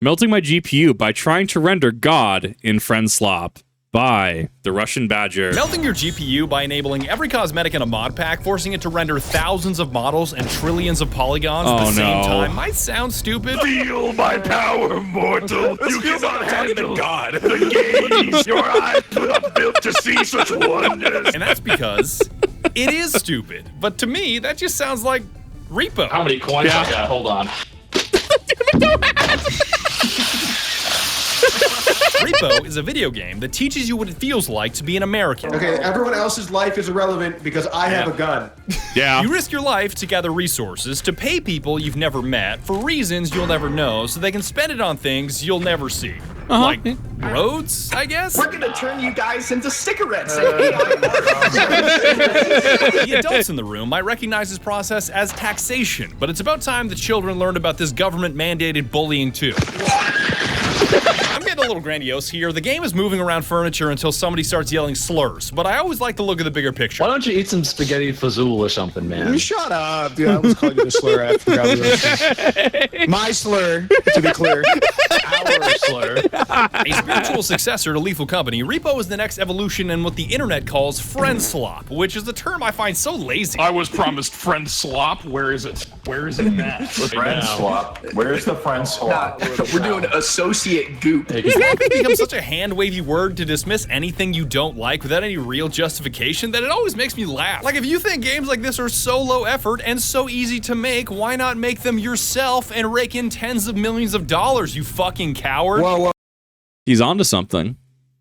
Melting my GPU by trying to render God in friendslop. By the Russian Badger. Melting your GPU by enabling every cosmetic in a mod pack, forcing it to render thousands of models and trillions of polygons at the same time might sound stupid. Feel my power, mortal. You cannot handle God. The gaze your eyes are built to see such wonders. And that's because it is stupid. But to me, that just sounds like REPO. How many coins I got? Hold on. REPO is a video game that teaches you what it feels like to be an American. Okay, everyone else's life is irrelevant because I have a gun. Yeah. You risk your life to gather resources, to pay people you've never met, for reasons you'll never know, so they can spend it on things you'll never see. Like roads, I guess? We're gonna turn you guys into cigarettes. The adults in the room might recognize this process as taxation, but it's about time the children learned about this government-mandated bullying too. I'm getting a little grandiose here. The game is moving around furniture until somebody starts yelling slurs, but I always like to look at the bigger picture. Why don't you eat some spaghetti fazool or something, man? Shut up, dude. I almost called you the slur after my slur, to be clear. Our slur. A spiritual successor to Lethal Company, REPO is the next evolution in what the internet calls friendslop, which is a term I find so lazy. I was promised friend slop. Where is it? Where is it now? Friend swap. Where's the friend swap? We're doing associate goop. It's become such a hand-wavy word to dismiss anything you don't like without any real justification that it always makes me laugh. Like, if you think games like this are so low effort and so easy to make, why not make them yourself and rake in tens of millions of dollars, you fucking coward? Whoa. He's onto something.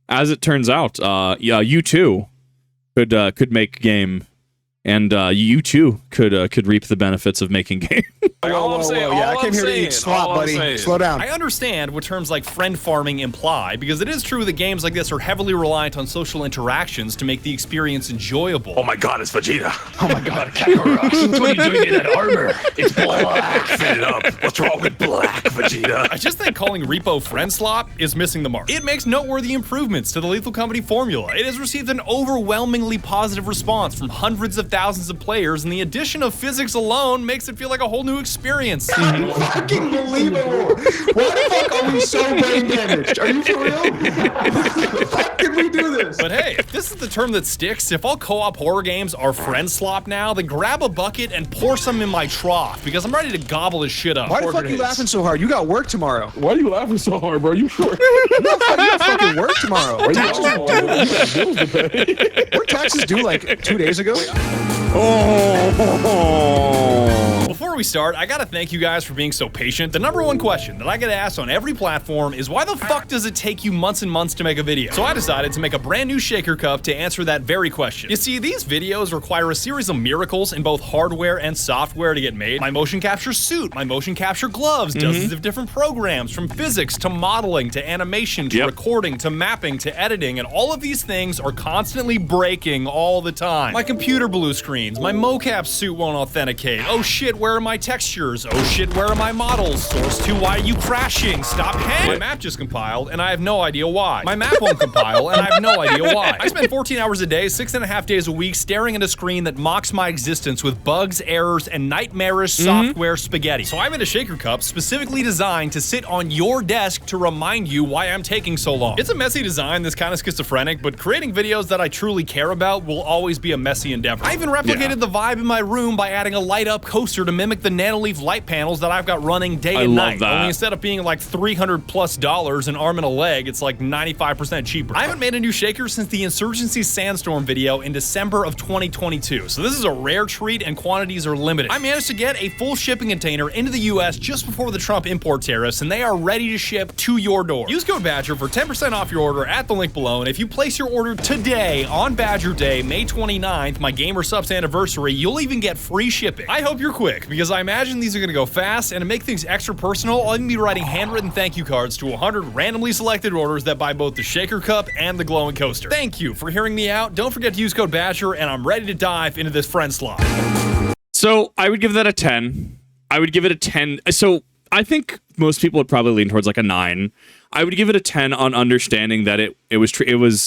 As it turns out, yeah, you too could make game, and you too could reap the benefits of making game. Whoa. Yeah, I came here to eat slop, buddy. Slow down. I understand what terms like friend farming imply, because it is true that games like this are heavily reliant on social interactions to make the experience enjoyable. Oh my God, it's Vegeta. Oh my God, Kakarot. What are you doing in that armor? It's black. Fit it up. What's wrong with black, Vegeta? I just think calling REPO friendslop is missing the mark. It makes noteworthy improvements to the Lethal Company formula. It has received an overwhelmingly positive response from hundreds of thousands of players, and the addition of physics alone makes it feel like a whole new experience. Fucking believable. Why the fuck are we so brain damaged? Are you for real? How can we do this? But hey, if this is the term that sticks, if all co-op horror games are friendslop now, then grab a bucket and pour some in my trough, because I'm ready to gobble this shit up. Why the fuck are you laughing so hard? You got work tomorrow. Why are you laughing so hard, bro? You sure? You got fucking work tomorrow. What taxes due like 2 days ago? Before we start, I gotta thank you guys for being so patient. The #1 question that I get asked on every platform is, why the fuck does it take you months and months to make a video? So I decided to make a brand new shaker cup to answer that very question. You see, these videos require a series of miracles in both hardware and software to get made. My motion capture suit, my motion capture gloves, dozens of different programs, from physics to modeling to animation to recording to mapping to editing, and all of these things are constantly breaking all the time. My computer blue screens, my mocap suit won't authenticate. Oh shit, where are my textures? Oh shit, where are my models? Source 2, why are you crashing? Stop hanging! My map just compiled, and I have no idea why. My map won't compile, and I have no idea why. I spend 14 hours a day, 6.5 days a week, staring at a screen that mocks my existence with bugs, errors, and nightmarish software spaghetti. So I made a shaker cup specifically designed to sit on your desk to remind you why I'm taking so long. It's a messy design that's kind of schizophrenic, but creating videos that I truly care about will always be a messy endeavor. I even replicated the vibe in my room by adding a light-up coaster to mimic the Nanoleaf light panels that I've got running day and night. Only instead of being like $300+ an arm and a leg, it's like 95% cheaper. I haven't made a new shaker since the Insurgency Sandstorm video in December of 2022, so this is a rare treat and quantities are limited. I managed to get a full shipping container into the US just before the Trump import tariffs, and they are ready to ship to your door. Use code Badger for 10% off your order at the link below, and if you place your order today on Badger Day, May 29th, my Gamer Subs anniversary, you'll even get free shipping. I hope you're quick, because I imagine these are gonna go fast, and to make things extra personal, I'll even be writing handwritten thank you cards to 100 randomly selected orders that buy both the shaker cup and the glowing coaster. Thank you for hearing me out. Don't forget to use code Badger, and I'm ready to dive into this friend slot. So I would give that a 10. I would give it a 10. So I think most people would probably lean towards like a 9. I would give it a 10 on understanding that it was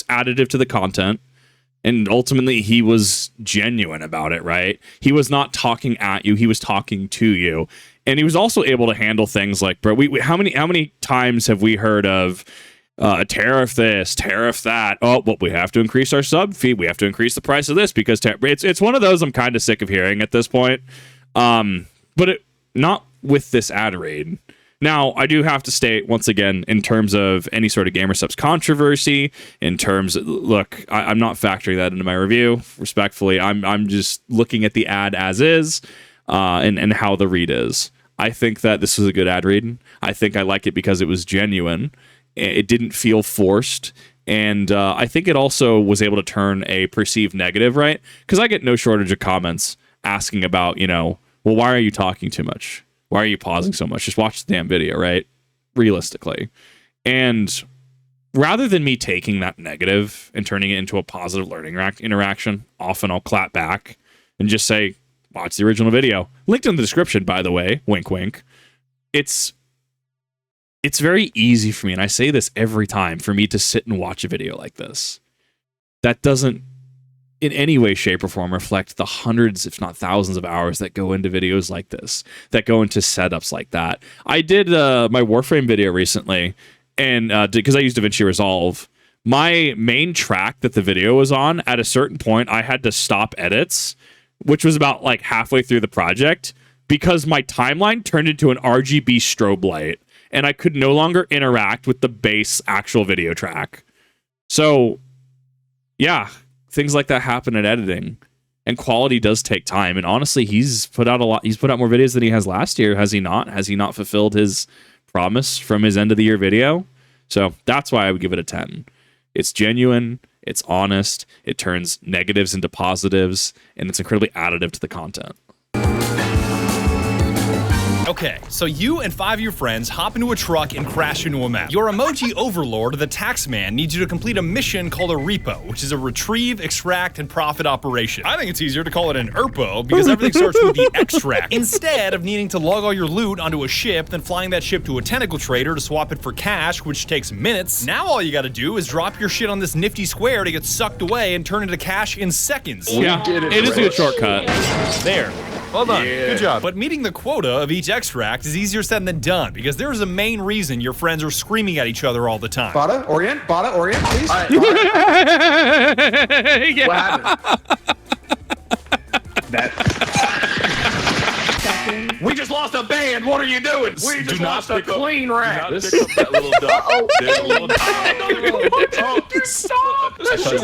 additive to the content, And ultimately, he was genuine about it, right? He was not talking at you. He was talking to you. And he was also able to handle things like, bro, how many times have we heard of tariff this, tariff that? Oh, well, we have to increase our sub fee. We have to increase the price of this because it's one of those I'm kind of sick of hearing at this point. But not with this ad raid. Now, I do have to state, once again, in terms of any sort of gamer subs controversy, in terms of, look, I'm not factoring that into my review, respectfully. I'm just looking at the ad as is, and how the read is. I think that this was a good ad read. I think I like it because it was genuine. It didn't feel forced. And I think it also was able to turn a perceived negative, right? Because I get no shortage of comments asking about, well, why are you talking too much? Why are you pausing so much? Just watch the damn video, right? Realistically. And rather than me taking that negative and turning it into a positive learning interaction, often I'll clap back and just say, watch the original video. Linked in the description, by the way. Wink, wink. It's very easy for me, and I say this every time, for me to sit and watch a video like this. That doesn't in any way, shape, or form reflect the hundreds, if not thousands of hours that go into videos like this, that go into setups like that. I did my Warframe video recently, and because I used DaVinci Resolve, my main track that the video was on, at a certain point, I had to stop edits, which was about like halfway through the project, because my timeline turned into an RGB strobe light, and I could no longer interact with the base actual video track. So, yeah, things like that happen in editing, and quality does take time. And honestly, he's put out a lot. He's put out more videos than he has last year. Has he not? Has he not fulfilled his promise from his end of the year video? So that's why I would give it a 10. It's genuine. It's honest. It turns negatives into positives, and it's incredibly additive to the content. Okay, so you and 5 of your friends hop into a truck and crash into a map. Your emoji overlord, the taxman, needs you to complete a mission called a REPO, which is a retrieve, extract, and profit operation. I think it's easier to call it an R.E.P.O because everything starts with the extract. Instead of needing to lug all your loot onto a ship, then flying that ship to a tentacle trader to swap it for cash, which takes minutes, now all you gotta do is drop your shit on this nifty square to get sucked away and turn into cash in seconds. Yeah, it is a good shortcut. There. Well done. Good job. But meeting the quota of each extract is easier said than done, because there is a main reason your friends are screaming at each other all the time. Bada, orient, please. All right, Yeah. what happened? We just lost a band. What are you doing? We just lost a clean rack. This that little duck. There's a little duck. Stop! I thought you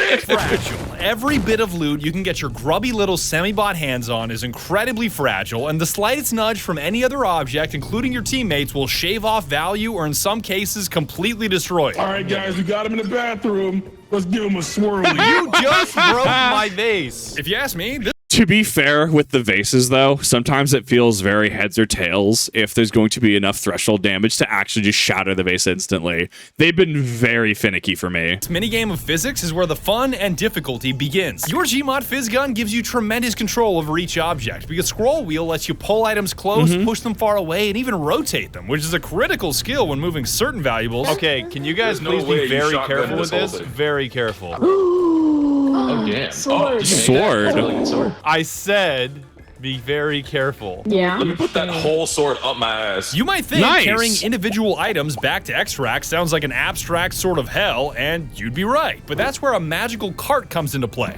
liked Fragile. Every bit of loot you can get your grubby little semi-bot hands on is incredibly fragile, and the slightest nudge from any other object, including your teammates, will shave off value or in some cases completely destroy it. All right, guys, we got him in the bathroom. Let's give him a swirly. You just broke my vase. If you ask me, this To be fair with the vases, though, sometimes it feels very heads or tails if there's going to be enough threshold damage to actually just shatter the vase instantly. They've been very finicky for me. minigame of physics is where the fun and difficulty begins. Your Gmod Fizz Gun gives you tremendous control over each object, because Scroll Wheel lets you pull items close, push them far away, and even rotate them, which is a critical skill when moving certain valuables. Okay, can you guys please be very careful with this? Very careful. Oh, damn. Sword. Sword. I said, be very careful. Yeah. Let me put that whole sword up my ass. You might think Nice. carrying individual items back to extract sounds like an abstract sort of hell, and you'd be right. But that's where a magical cart comes into play.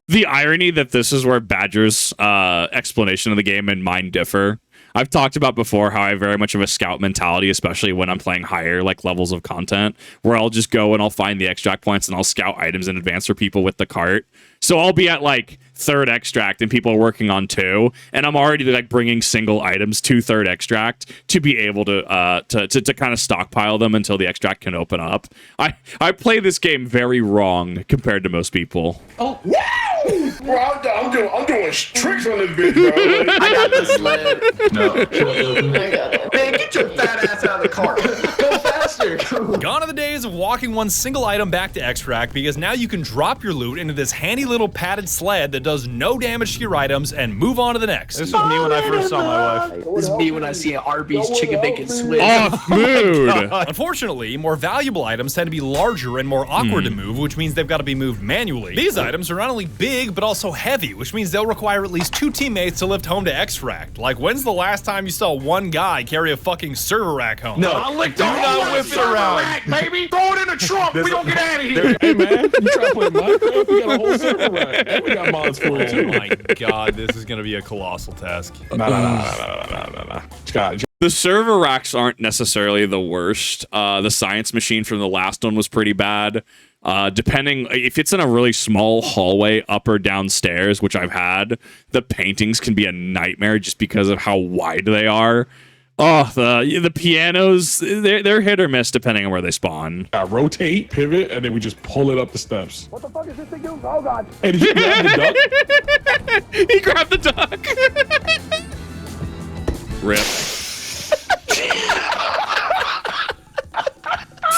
The irony that this is where Badger's explanation of the game and mine differ. I've talked about before how I have very much of a scout mentality, especially when I'm playing higher like levels of content, where I'll just go and I'll find the extract points and I'll scout items in advance for people with the cart. So I'll be at like 3rd extract and people are working on 2, and I'm already like bringing single items to 3rd extract to be able to kind of stockpile them until the extract can open up. I play this game very wrong compared to most people. Bro, I'm doing tricks on this bitch, bro. I got this sled. No. Man, get your fat ass out of the car. Go faster. Gone are the days of walking one single item back to extract, because now you can drop your loot into this handy little padded sled that does no damage to your items and move on to the next. This was me when I first saw my wife. This is me when I see an Arby's chicken bacon switch. Off mood. Unfortunately, more valuable items tend to be larger and more awkward to move, which means they've got to be moved manually. These items are not only big, but also heavy, which means they'll require at least 2 teammates to lift home to extract. Like, when's the last time you saw one guy carry a fucking server rack home? No, I licked the whole whip it around, rack, baby. Throw it in the trunk. We gonna get out of here. Hey man, you try to play Minecraft? We got a whole server rack. And we got mods for it Oh too. my god, this is gonna be a colossal task. Nah. Scott, The server racks aren't necessarily the worst. The science machine from the last one was pretty bad. Depending if it's in a really small hallway up or downstairs, which I've had, the paintings can be a nightmare just because of how wide they are. Oh, the pianos, they're hit or miss depending on where they spawn. rotate, pivot, and then we just pull it up the steps. What the fuck is this thing doing? Oh god! Hey, did you grab the duck? He grabbed the duck. Rip.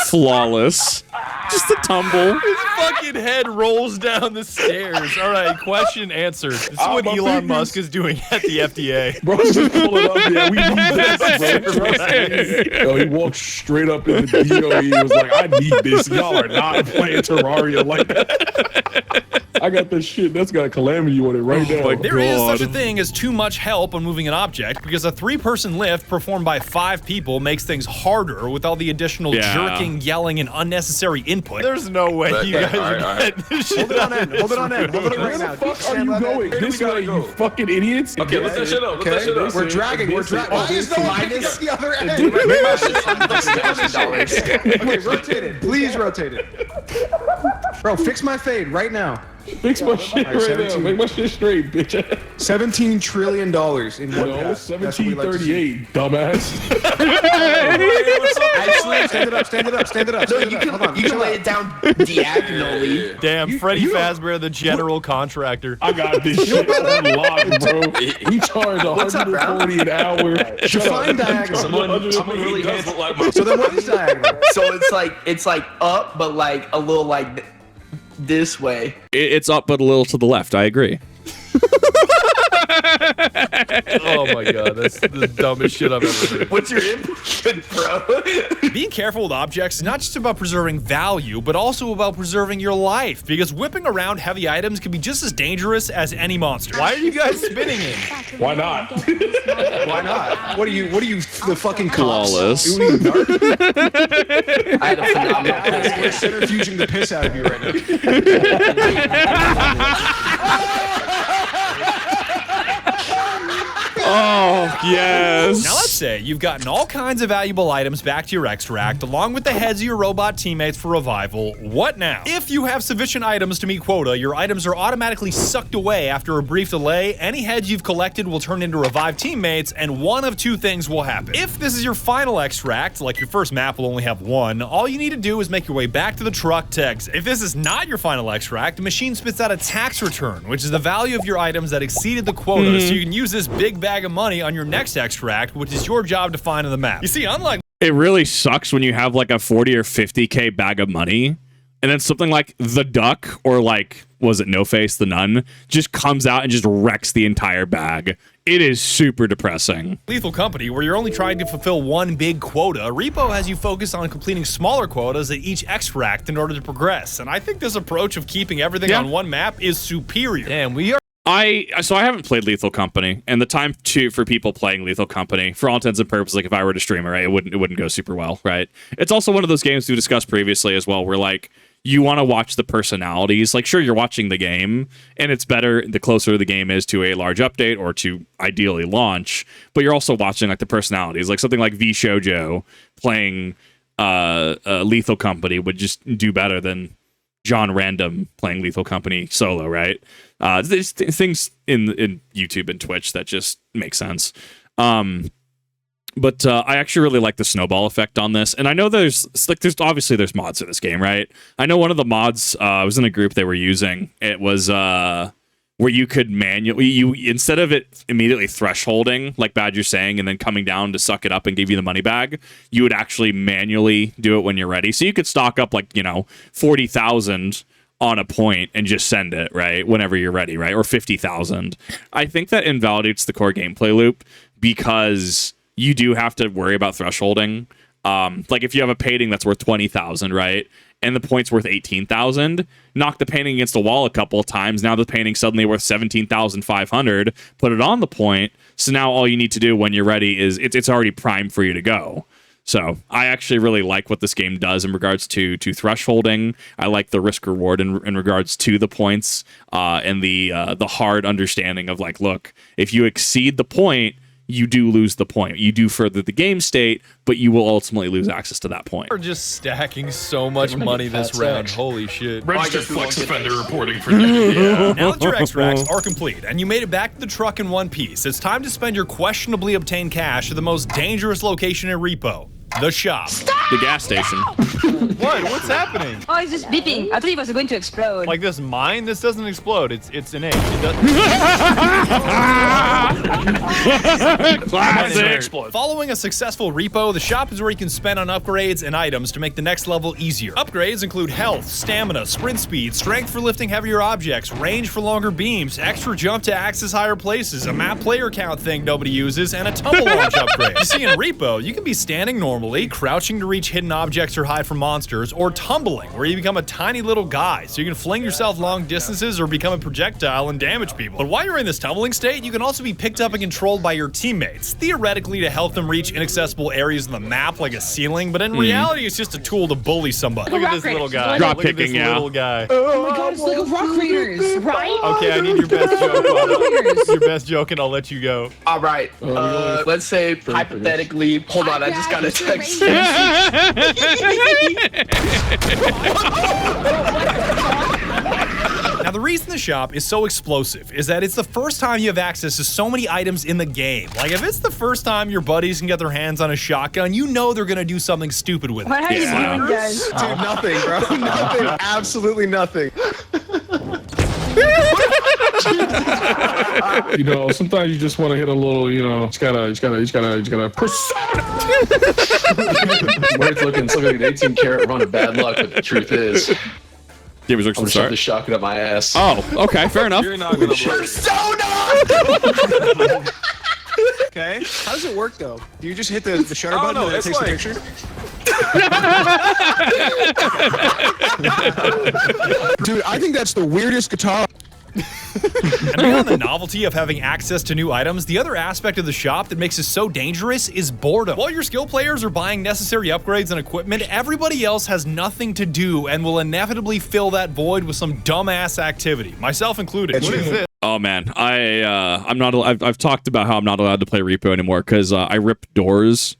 Flawless. Just a tumble. His fucking head rolls down the stairs. All right, question answered. This is what my Elon fingers. Musk is doing at the FDA. Bro, just pull it up. Yeah, we need this, bro. Trust me. Yo, he walked straight up in the DOE. He was like, I need this. Y'all are not playing Terraria like that. I got this shit. That's got a calamity on it right now. There is such a thing as too much help on moving an object, because a 3-person lift performed by 5 people makes things harder with all the additional jerking, yelling, and unnecessary input. There's no way you guys are getting this shit. Hold it on end. Hold it on end. Hold it Where right now. the fuck are you going? This way, you fucking idiots. Okay, lift that shit up. Lift that shit up. We're dragging. We're dragging. Why is no one picking up the other end? Okay, rotate it. Please rotate it. Bro, fix my fade right now. Fix my shit right now. 17. Make my shit straight, bitch. $17 trillion in one No, pass. That's what we like to see. 1738, dumbass. Actually, stand it up. Stand it up. Stand it up. No, Stand you it up. Hold on. can chill lay out. it down diagonally. Damn, Freddy you- Fazbear, the general contractor. I got this shit on lock, bro. We charge What's up, bro? $140 an hour. Define diagonal. Someone really doesn't like my So then what is diagonal? So it's like up, but like a little like this way. It's up but a little to the left. I agree. Oh my god, that's the dumbest shit I've ever heard. What's your input, bro? Being careful with objects is not just about preserving value, but also about preserving your life, because whipping around heavy items can be just as dangerous as any monster. Why are you guys spinning it? Why not? Why not? What are you, the fucking cops? Flawless. What are you, narc? I had a phenomenal We're centrifuging the piss out of you right now. Oh, yes. Now let's say you've gotten all kinds of valuable items back to your extract, along with the heads of your robot teammates for revival. What now? If you have sufficient items to meet quota, your items are automatically sucked away after a brief delay. Any heads you've collected will turn into revived teammates, and one of 2 things will happen. If this is your final extract, like your first map will only have 1, all you need to do is make your way back to the truck to exit. If this is not your final extract, the machine spits out a tax return, which is the value of your items that exceeded the quota, so you can use this big bag of money on your next extract, which is your job to find on the map. You see, unlike It really sucks when you have like a 40 or 50K bag of money, and then something like the duck or like, was it No Face the Nun, just comes out and just wrecks the entire bag. It is super depressing. Lethal Company, where you're only trying to fulfill one big quota, REPO has you focus on completing smaller quotas at each extract in order to progress. And I think this approach of keeping everything on one map is superior. Damn, we are. I haven't played Lethal Company, and the time for people playing Lethal Company, for all intents and purposes, like if I were to stream it, right, it wouldn't go super well, right? It's also one of those games we discussed previously as well, where like you want to watch the personalities. Like, sure, you're watching the game, and it's better the closer the game is to a large update or to ideally launch, but you're also watching like the personalities. Like something like VShojo playing Lethal Company would just do better than John Random playing Lethal Company solo, right? There's things in YouTube and Twitch that just make sense. But I actually really like the snowball effect on this, and I know there's obviously mods in this game, right? I know one of the mods I was in a group they were using. It was where where you could manually, instead of it immediately thresholding, like Badger's saying, and then coming down to suck it up and give you the money bag, you would actually manually do it when you're ready. So you could stock up like, 40,000 on a point and just send it, right? Whenever you're ready, right? Or 50,000. I think that invalidates the core gameplay loop because you do have to worry about thresholding. Like if you have a painting that's worth 20,000, right? And the point's worth 18,000, knock the painting against the wall a couple of times. Now the painting's suddenly worth 17,500. Put it on the point. So now all you need to do when you're ready is it's already primed for you to go. So I actually really like what this game does in regards to thresholding. I like the risk reward in regards to the points and the hard understanding of like, look, if you exceed the point, you do lose the point. You do further the game state, but you will ultimately lose access to that point. We're just stacking so much money this round. Holy shit. Registered flex offender reporting for you. Yeah. Now that your extracts are complete and you made it back to the truck in one piece, it's time to spend your questionably obtained cash at the most dangerous location in REPO. The shop. Stop! The gas station. What? What's happening? Oh, it's just beeping. I thought it was going to explode. Like this mine? This doesn't explode. It's innate. It doesn't. Classic. Following a successful repo, the shop is where you can spend on upgrades and items to make the next level easier. Upgrades include health, stamina, sprint speed, strength for lifting heavier objects, range for longer beams, extra jump to access higher places, a map player count thing nobody uses, and a tumble launch upgrade. You see, in repo, you can be standing normally, crouching to reach hidden objects or hide from monsters, or tumbling, where you become a tiny little guy, so you can fling yourself long distances or become a projectile and damage people. But while you're in this tumbling state, you can also be picked up and controlled by your teammates, theoretically to help them reach inaccessible areas of the map like a ceiling, but in reality, it's just a tool to bully somebody. Look at this little guy. Drop Look at this kicking, little guy. Oh my god, it's like a rock raiders, right? Okay, I need your best joke. Your best joke, and I'll let you go. All right. Let's say hypothetically. Hold on, I just got a text. Now, the reason the shop is so explosive is that it's the first time you have access to so many items in the game. Like, if it's the first time your buddies can get their hands on a shotgun, you know they're gonna do something stupid with it. What are you doing, guys? Dude, nothing, bro. Nothing. Absolutely nothing. Sometimes you just want to hit a little, just gotta persona. Where it's looking like an 18 karat run of bad luck, but the truth is, Give us I'm gonna shove start. the shotgun up my ass. Oh, okay, fair enough. You're not gonna Persona! Okay. How does it work, though? Do you just hit the shutter button and it takes a picture? Dude, I think that's the weirdest guitar. And beyond the novelty of having access to new items, the other aspect of the shop that makes it so dangerous is boredom. While your skill players are buying necessary upgrades and equipment, everybody else has nothing to do and will inevitably fill that void with some dumbass activity, myself included. What is this? Oh man, I'm not. I've talked about how I'm not allowed to play REPO anymore because I rip doors.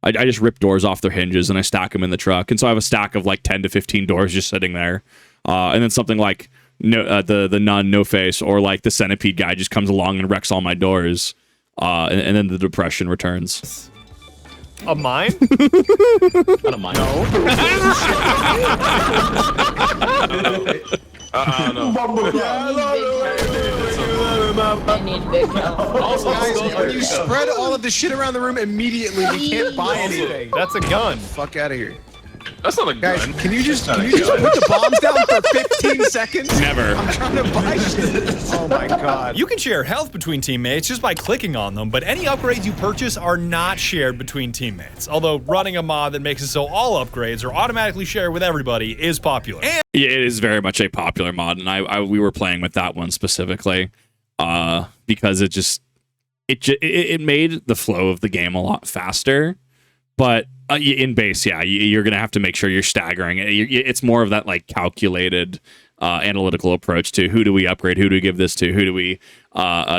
I just rip doors off their hinges and I stack them in the truck, and so I have a stack of like 10 to 15 doors just sitting there, and then something like the nun no face or like the centipede guy just comes along and wrecks all my doors, and then the depression returns. A mine? Not a mine. I need big help. Also, guys, you spread all of the shit around the room immediately. We can't buy anything. That's a gun. Fuck out of here. That's not a Guys, gun. can you just put the bombs down for 15 seconds? Never. I'm trying to buy shit. Oh my god. You can share health between teammates just by clicking on them, but any upgrades you purchase are not shared between teammates. Although running a mod that makes it so all upgrades are automatically shared with everybody is popular. And Yeah, it is very much a popular mod, and we were playing with that one specifically because it made the flow of the game a lot faster. But in base, yeah, you're gonna have to make sure you're staggering. It's more of that like calculated, analytical approach to who do we upgrade, who do we give this to, who do we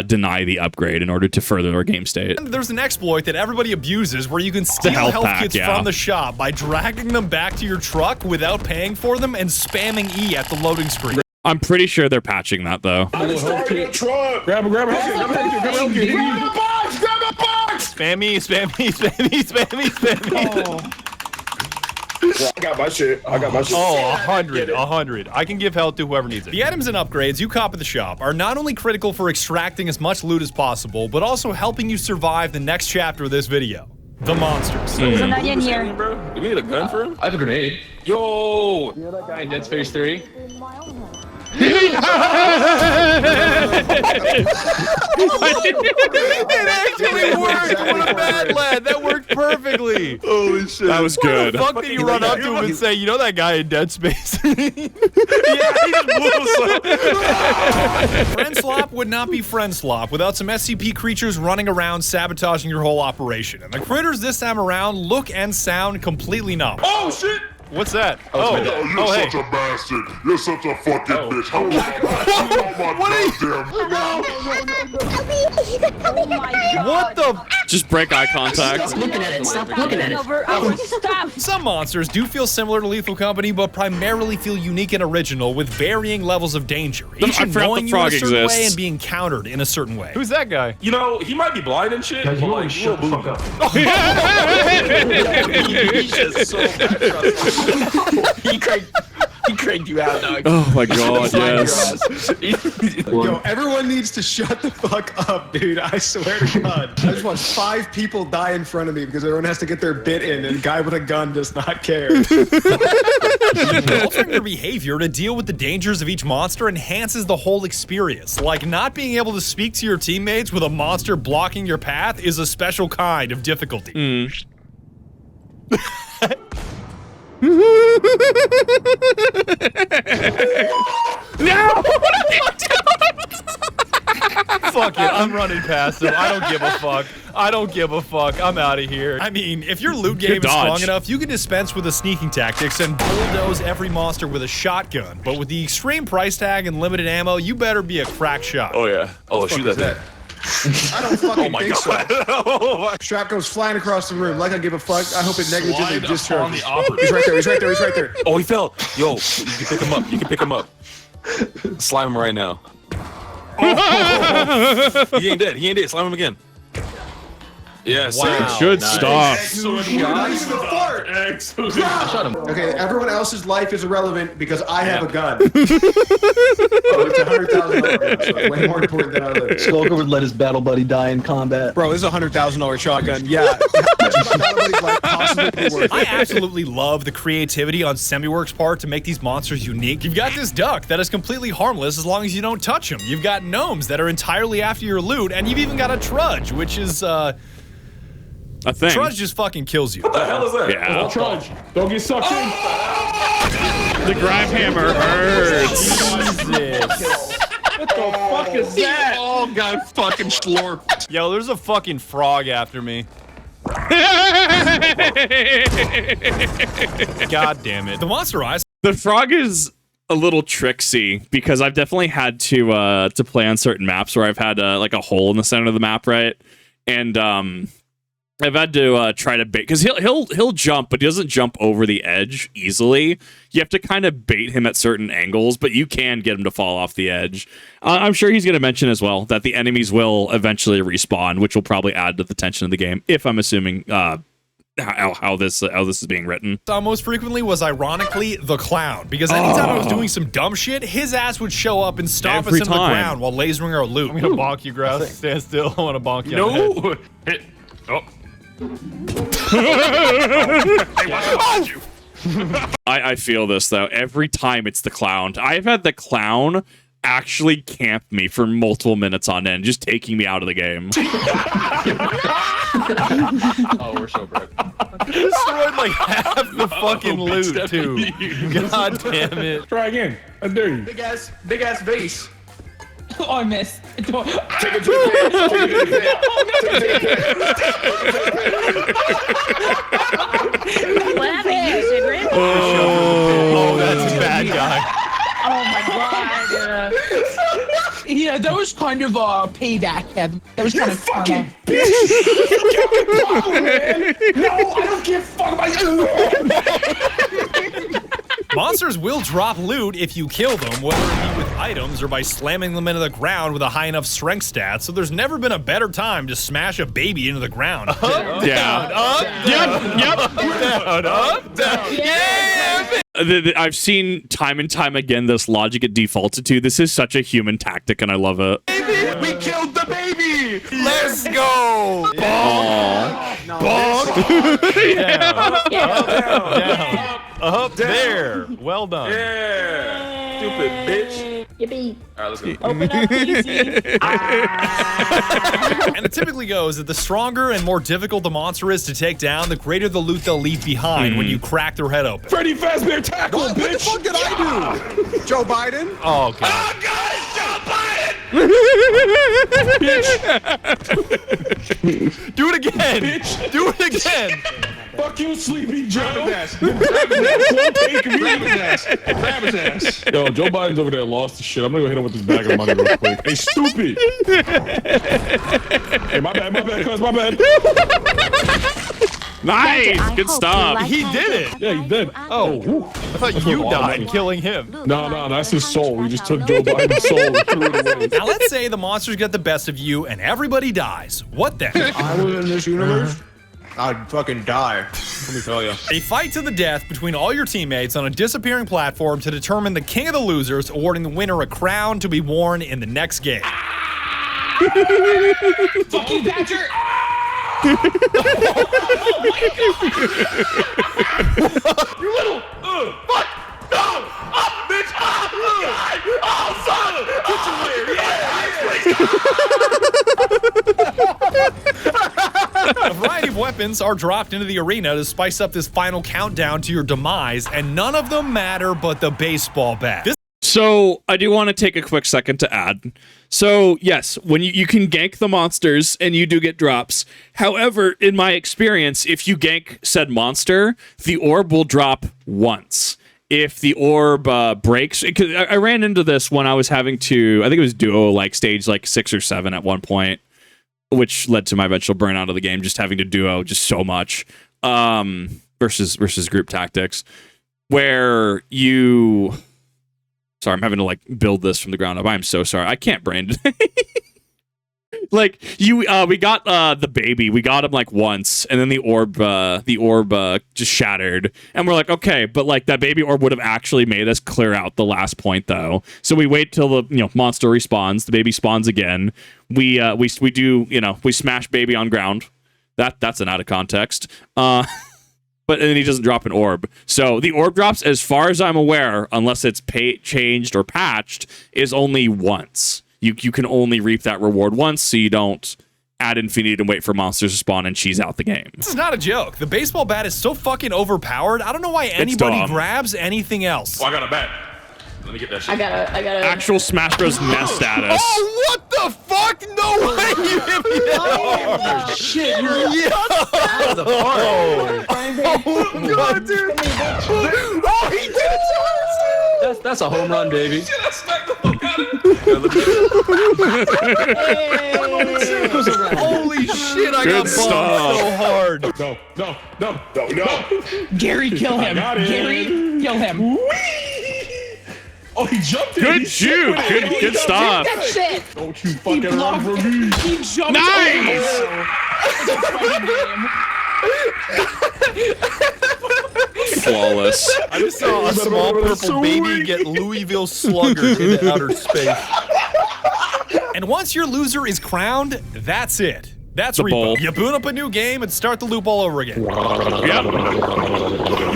deny the upgrade in order to further our game state. there's an exploit that everybody abuses where you can steal health health pack, kits yeah. from the shop by dragging them back to your truck without paying for them and spamming E at the loading screen. I'm pretty sure they're patching that though. Grab a health kit. Grab a health kit. Spammy, spammy, spammy, spammy, spammy. I got my shit. I got my shit. Oh, 100, 100. I can give health to whoever needs it. The items and upgrades you cop at the shop are not only critical for extracting as much loot as possible, but also helping you survive the next chapter of this video. The monsters. There's an onion here. Bro, do we need a gun for him? I have a grenade. Yo! You know that guy in Dead Space 3? It actually worked! What a bad lad! That worked perfectly! Holy shit. That was good. What the fuck did he run up to him and say, you know that guy in Dead Space? Yeah, he just blew us up. Friendslop would not be Friendslop without some SCP creatures running around sabotaging your whole operation. And the critters this time around look and sound completely novel. Oh shit! What's that? Yo, Oh, you're hey. such a bastard. You're such a fucking bitch. How Oh my god. What the? Just break eye contact. Stop looking at it. Stop looking at it. Stop. Some monsters do feel similar to Lethal Company, but primarily feel unique and original with varying levels of danger. Each I forgot the annoying you in frog a certain way exists. and being countered in a certain way. Who's that guy? You know, he might be blind and shit. Guys, but you like, always shut the fuck up. He's just so bad. He cranked you out, dog. Oh my god, yes. Yo, everyone needs to shut the fuck up, dude. I swear to God. I just watched 5 people die in front of me because everyone has to get their bit in, and a guy with a gun does not care. Altering your behavior to deal with the dangers of each monster enhances the whole experience. Like not being able to speak to your teammates with a monster blocking your path is a special kind of difficulty. No! Fuck it, I'm running past him. I don't give a fuck. I don't give a fuck. I'm out of here. I mean, if your loot game is strong enough, you can dispense with the sneaking tactics and bulldoze every monster with a shotgun. But with the extreme price tag and limited ammo, you better be a crack shot. Oh yeah. Oh, shoot that. I don't fucking my think God. so. Strap goes flying across the room like I give a fuck. I hope it negligently Slide upon discharges. the operative. He's right there, he's right there, he's right there. Oh, he fell. Yo, you can pick him up. You can pick him up. Slime him right now. Oh. He ain't dead. He ain't dead. Slime him again. Yes. Wow. Should stop. Okay, everyone else's life is irrelevant because I have a gun. Oh, it's $100,000 gun, so way more important than I live. Skulker would let his battle buddy die in combat. Bro, this is a $100,000 shotgun. Yeah. How much of my battle buddy's life possibly be worth? I absolutely love the creativity on Semiworks' part to make these monsters unique. You've got this duck that is completely harmless as long as you don't touch him. You've got gnomes that are entirely after your loot, and you've even got a trudge, which is, A thing. Trudge just fucking kills you. What the hell is that? Yeah. Don't trudge. Don't get sucked in. The grab hammer hurts. Jesus. What the fuck is that? All got fucking slurped. Yo, there's a fucking frog after me. God damn it. The monster eyes. The frog is a little tricksy because I've definitely had to play on certain maps where I've had like a hole in the center of the map, right? And I've had to try to bait because he'll jump, but he doesn't jump over the edge easily. You have to kind of bait him at certain angles, but you can get him to fall off the edge. I'm sure he's going to mention as well that the enemies will eventually respawn, which will probably add to the tension of the game. If I'm assuming how this is being written. Most frequently was ironically the clown, because anytime I was doing some dumb shit, his ass would show up and stomp us into the ground while lasering our loot. I'm gonna bonk you, Grouse. Stand still. I want to bonk you. No. Hit. Oh. I feel this though. Every time it's the clown. I've had the clown actually camp me for multiple minutes on end, just taking me out of the game. Oh, we're so broke. Destroyed like half the fucking loot too. God damn it. Try again. I dare you. Big ass vase. Oh, I missed. Take it to the pit. Take it to the pit. What happened? Oh, that's a bad guy. Oh my god. Yeah, that was kind of payback, Kevin. That was kind of Fucking bitch! No, I don't give a fuck about you! Monsters will drop loot if you kill them, whether it be with items or by slamming them into the ground with a high enough strength stat, so there's never been a better time to smash a baby into the ground. Yeah. I've seen time and time again this logic it defaulted to. This is such a human tactic, and I love it. We killed the baby! Let's go! Up there. Well done. Yeah. Stupid bitch. Yippee. All right, let's go. Open up PC. And it typically goes that the stronger and more difficult the monster is to take down, the greater the loot they'll leave behind when you crack their head open. Freddy Fazbear tackle, What the bitch! fuck did I do? Joe Biden? Oh, God. Oh, God, it's Joe Biden! Do it again. Bitch. Do it again. Fuck you, Sleepy Joe! Grab his ass. Grab his ass! Grab his ass! Yo, Joe Biden's over there lost the shit. I'm gonna go hit him with this bag of money real quick. Hey, stupid! Hey, my bad, cuz, my bad. Nice! Good stuff. He did it. Yeah, he did. Oh, woo. I thought you died killing him. No, that's his soul. We just took Joe Biden's soul and threw it away. Now let's say the monsters get the best of you and everybody dies. What then? I was in this universe, I'd fucking die. Let me tell you. A fight to the death between all your teammates on a disappearing platform to determine the king of the losers, awarding the winner a crown to be worn in the next game. Fuck you, Badger! You little fuck! No! Up, bitch! Oh, God! Oh, fuck! A variety of weapons are dropped into the arena to spice up this final countdown to your demise, and none of them matter but the baseball bat. So I do want to take a quick second to add. So yes, when you can gank the monsters and you do get drops. However, in my experience, if you gank said monster, the orb will drop once. If the orb breaks, because I ran into this when I was having to, I think it was duo like stage like 6 or 7 at one point, which led to my eventual burnout of the game, just having to duo just so much versus group tactics, where you. Sorry, I'm having to like build this from the ground up. I'm so sorry. I can't brain today. Like we got the baby. We got him like once, and then the orb just shattered. And we're like, okay, but like that baby orb would have actually made us clear out the last point though. So we wait till the monster respawns. The baby spawns again. We do we smash baby on ground. That's an out of context. But then he doesn't drop an orb. So the orb drops, as far as I'm aware, unless it's changed or patched, is only once. You can only reap that reward once, so you don't ad infinitum and wait for monsters to spawn and cheese out the game. This is not a joke. The baseball bat is so fucking overpowered. I don't know why anybody grabs anything else. Oh, I got a bat. Let me get that shit. I gotta. Actual Smash Bros. Nest status. Oh, what the fuck? No way you hit me that hard. Shit, you're Oh, God, dude. Oh, he did it to us. That's a home run, baby. Shit, I smacked the fuck out of it. Holy shit, I got Good bumped stuff. so hard. No. Gary, kill him. got it. Gary, kill him. Oh, he jumped in. Good He shoot. shit. Good stuff. That shit. Don't you fucking run for me. He jumped Nice. Flawless. I just saw a small purple baby get Louisville Slugger into outer space. And once your loser is crowned, that's it. That's The REPO. bowl. You boot up a new game and start the loop all over again. Yep.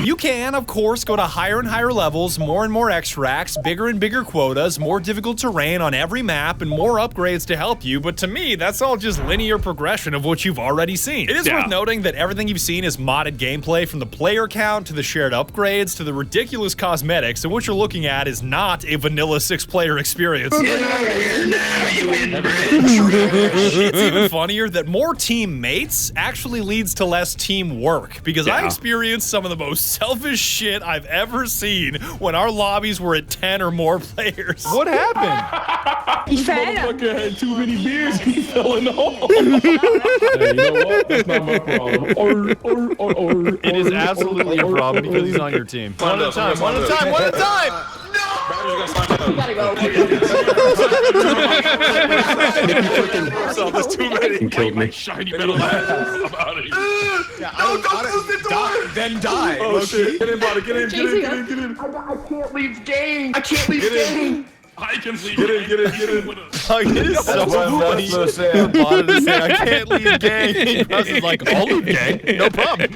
You can, of course, go to higher and higher levels, more and more extracts, bigger and bigger quotas, more difficult terrain on every map, and more upgrades to help you, but to me, that's all just linear progression of what you've already seen. It is worth noting that everything you've seen is modded gameplay, from the player count to the shared upgrades to the ridiculous cosmetics, and what you're looking at is not a vanilla 6-player experience. It's even funnier that more teammates actually leads to less teamwork, because I experienced some of the most selfish shit I've ever seen when our lobbies were at 10 or more players. What happened? This motherfucker had too many beers. He fell in the hole. Hey, you know what? That's not my problem. It is absolutely your problem because he's on your team. One at a time. One at a time. One at a time. There's too many. He killed me. Shiny metal ass. I'm out of here. Don't close the door. Then die. Oh shit! Get in, buddy. Get in. Get in. Get in. Get in. I can't leave game. I can't leave game. I can leave. Get in. Get in. Get in. It is so funny. To say, I can't leave gang. Russ is like, I'll leave gang. No problem.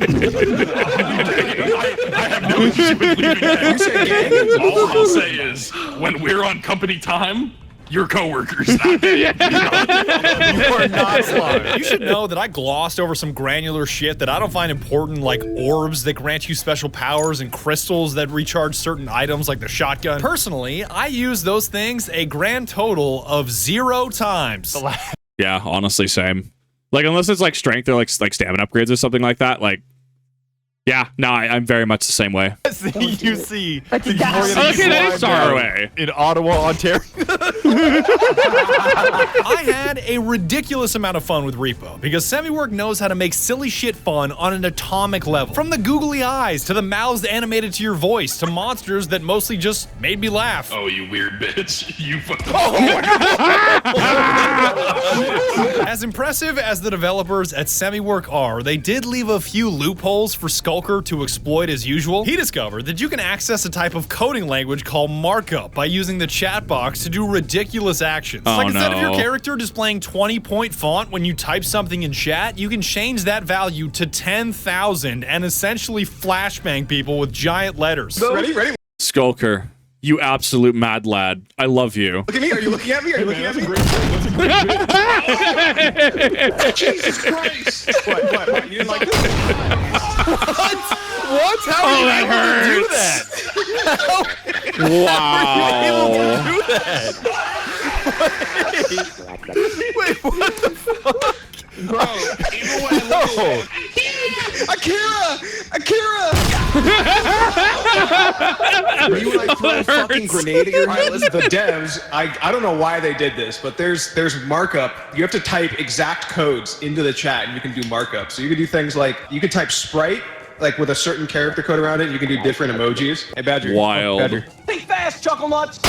I have no issue with leaving. You say gang? All I'll say is, when we're on company time, your coworkers. Not me. You are not smart. You should know that I glossed over some granular shit that I don't find important, like orbs that grant you special powers and crystals that recharge certain items like the shotgun. Personally, I use those things a grand total of 0 times. Yeah, honestly, same. Like, unless it's like strength or like stamina upgrades or something like that, like, yeah, no, I'm very much the same way. You see, Okay, that is far away. In Ottawa, Ontario. I had a ridiculous amount of fun with REPO because Semiwork knows how to make silly shit fun on an atomic level. From the googly eyes to the mouths animated to your voice to monsters that mostly just made me laugh. Oh, you weird bitch. You fucking. As impressive as the developers at Semiwork are, they did leave a few loopholes for Skulker to exploit as usual. He discovered that you can access a type of coding language called markup by using the chat box to do ridiculous actions. Like instead of your character displaying 20-point font when you type something in chat, you can change that value to 10,000 and essentially flashbang people with giant letters. Ready? Skulker, you absolute mad lad. I love you. Look at me. Are you looking at me? Are you looking at me? Jesus Christ! What? You didn't like this? What? How are you able to do that? Wow. How are you able to do that? Wait, what the fuck? Bro, even when I look at Akira! When you like throw a fucking grenade at your head, listen, the devs, I don't know why they did this, but there's markup. You have to type exact codes into the chat and you can do markup. So you can do things like, you can type Sprite, like with a certain character code around it, you can do different emojis. Hey, Badger. Wild. Badger. Think fast, Chuckle Nuts.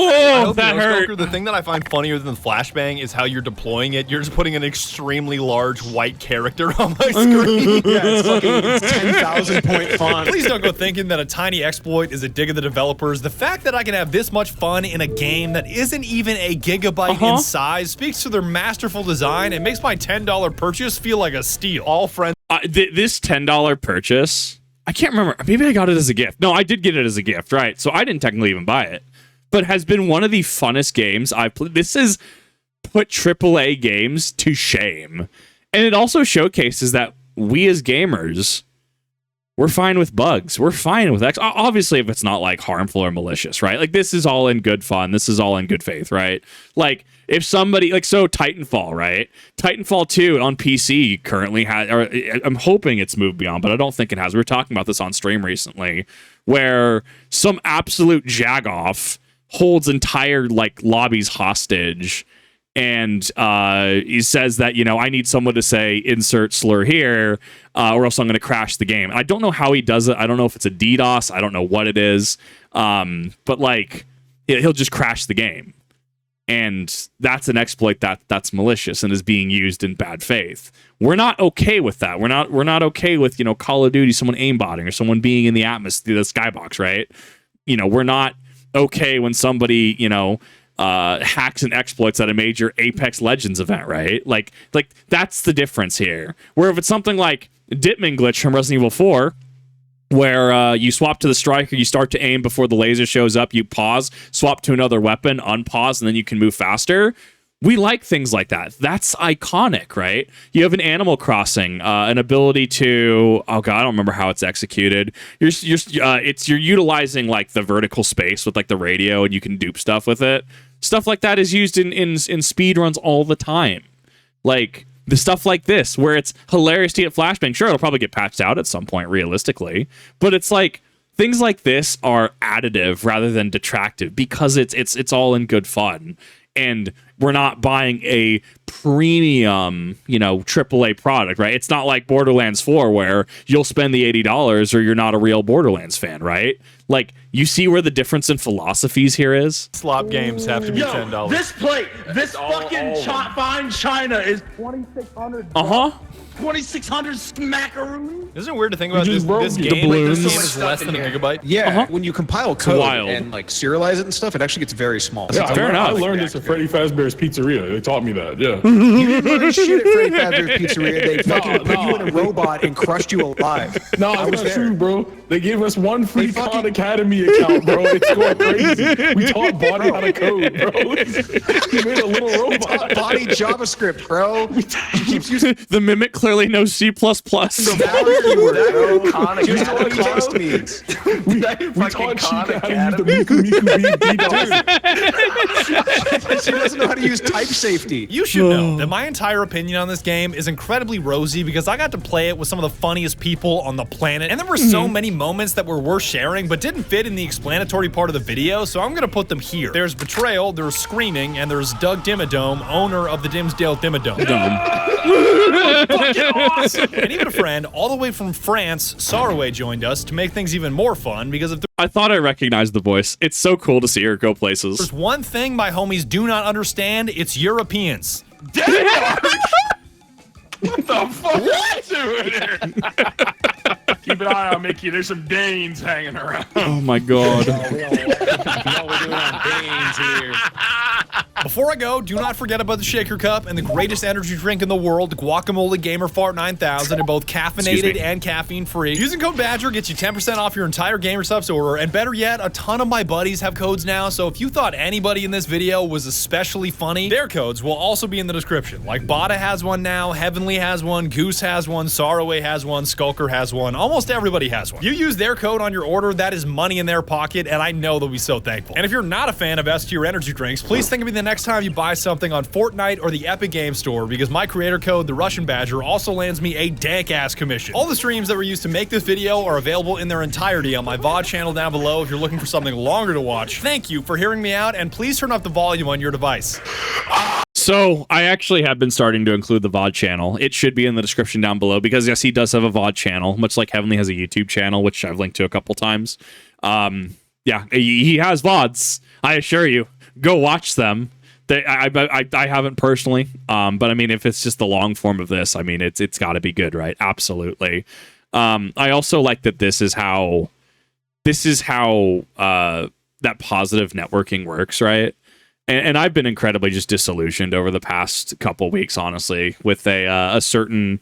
Oh, that hurt. Skulker, the thing that I find funnier than flashbang is how you're deploying it. You're just putting an extremely large white character on my screen. Yeah, it's 10,000 point font. Please don't go thinking that a tiny exploit is a dig at the developers. The fact that I can have this much fun in a game that isn't even a gigabyte in size speaks to their masterful design and makes my $10 purchase feel like a steal. All friends. This $10 purchase, I can't remember. Maybe I got it as a gift. No, I did get it as a gift, right? So I didn't technically even buy it. But has been one of the funnest games I've played. This has put AAA games to shame. And it also showcases that we as gamers, we're fine with bugs. We're fine with X. Obviously, if it's not like harmful or malicious, right? Like, this is all in good fun. This is all in good faith, right? Like, if somebody, like, so Titanfall, right? Titanfall 2 on PC currently has, or I'm hoping it's moved beyond, but I don't think it has. We were talking about this on stream recently, where some absolute jagoff holds entire like lobbies hostage, and he says that, you know, I need someone to say insert slur here, or else I'm going to crash the game. I don't know how he does it. I don't know if it's a DDoS. I don't know what it is. But like, he'll just crash the game, and that's an exploit that's malicious and is being used in bad faith. We're not okay with that. We're not okay with, you know, Call of Duty, someone aimbotting or someone being in the atmosphere, the skybox, right? You know, we're not okay when somebody, you know, hacks and exploits at a major Apex Legends event, right? Like that's the difference here. Where if it's something like Ditman glitch from Resident Evil 4, where you swap to the striker, you start to aim before the laser shows up, you pause, swap to another weapon, unpause, and then you can move faster. We like things like that. That's iconic, right? You have an Animal Crossing, an ability to, oh god, I don't remember how it's executed. You're utilizing like the vertical space with like the radio, and you can dupe stuff with it. Stuff like that is used in speed runs all the time. Like the stuff like this, where it's hilarious to get flashbang. Sure, it'll probably get patched out at some point, realistically, but it's like things like this are additive rather than detractive because it's all in good fun. And we're not buying a premium, AAA product, right? It's not like Borderlands 4 where you'll spend the $80 or you're not a real Borderlands fan, right? Like, you see where the difference in philosophies here is? Slop games have to be $10. This plate, this fucking fine china is 2,600. 2,600 smackaroonies. Isn't it weird to think about this game? This game is less than a gigabyte. Yeah, when you compile code wild. and like serialize it and stuff, it actually gets very small. Yeah, fair enough. I learned this at Freddy Fazbear's Pizzeria. They taught me that. Yeah. You didn't learn shit at Freddy Fazbear's Pizzeria. They fucking put you in a robot and crushed you alive. No, it's not true, bro. They gave us one free Khan Academy account, bro. It's going crazy. We taught Bonnie how to code, bro. He made a little robot. Bonnie JavaScript, bro. He keeps using The Mimic clearly knows C++. the Khan Just know what Academy, const means. We taught Chica how to use the Miku Miku DDoS. She doesn't know how to use type safety. You should know that my entire opinion on this game is incredibly rosy because I got to play it with some of the funniest people on the planet, and there were so many moments that were worth sharing but didn't fit in the explanatory part of the video, so I'm gonna put them here. There's Betrayal, there's Screaming, and there's Doug Dimmadome, owner of the Dimsdale Dimmadome. Fucking awesome! And even a friend all the way from France, Sarway, joined us to make things even more fun because if I thought I recognized the voice. It's so cool to see her go places. there's one thing my homies do not understand, it's Europeans. What the fuck? What? Keep an eye on Mickey. There's some Danes hanging around. Oh my god. Before I go, do not forget about the Shaker Cup and the greatest energy drink in the world, Guacamole Gamer Fart 9000, in both caffeinated and caffeine-free. Using code BADGER gets you 10% off your entire GamerSupps order, and better yet, a ton of my buddies have codes now, so if you thought anybody in this video was especially funny, their codes will also be in the description. Like Bada has one now, Heavenly has one, Goose has one, Saraway has one, Skulker has one, almost everybody has one. You use their code on your order, that is money in their pocket, and I know they'll be so thankful. And if you're not a fan of S-tier energy drinks, please think of me the next time you buy something on Fortnite or the Epic Game Store, because my creator code, TheRussianBadger, also lands me a dank-ass commission. All the streams that were used to make this video are available in their entirety on my VOD channel down below if you're looking for something longer to watch. Thank you for hearing me out, and please turn off the volume on your device. So I actually have been starting to include the VOD channel. It should be in the description down below because yes, he does have a VOD channel, much like Heavenly has a YouTube channel, which I've linked to a couple times. Yeah, he has VODs. I assure you, go watch them. I haven't personally, but I mean, if it's just the long form of this, I mean, it's got to be good, right? Absolutely. I also like that this is how that positive networking works, right? And I've been incredibly just disillusioned over the past couple weeks, honestly, with a certain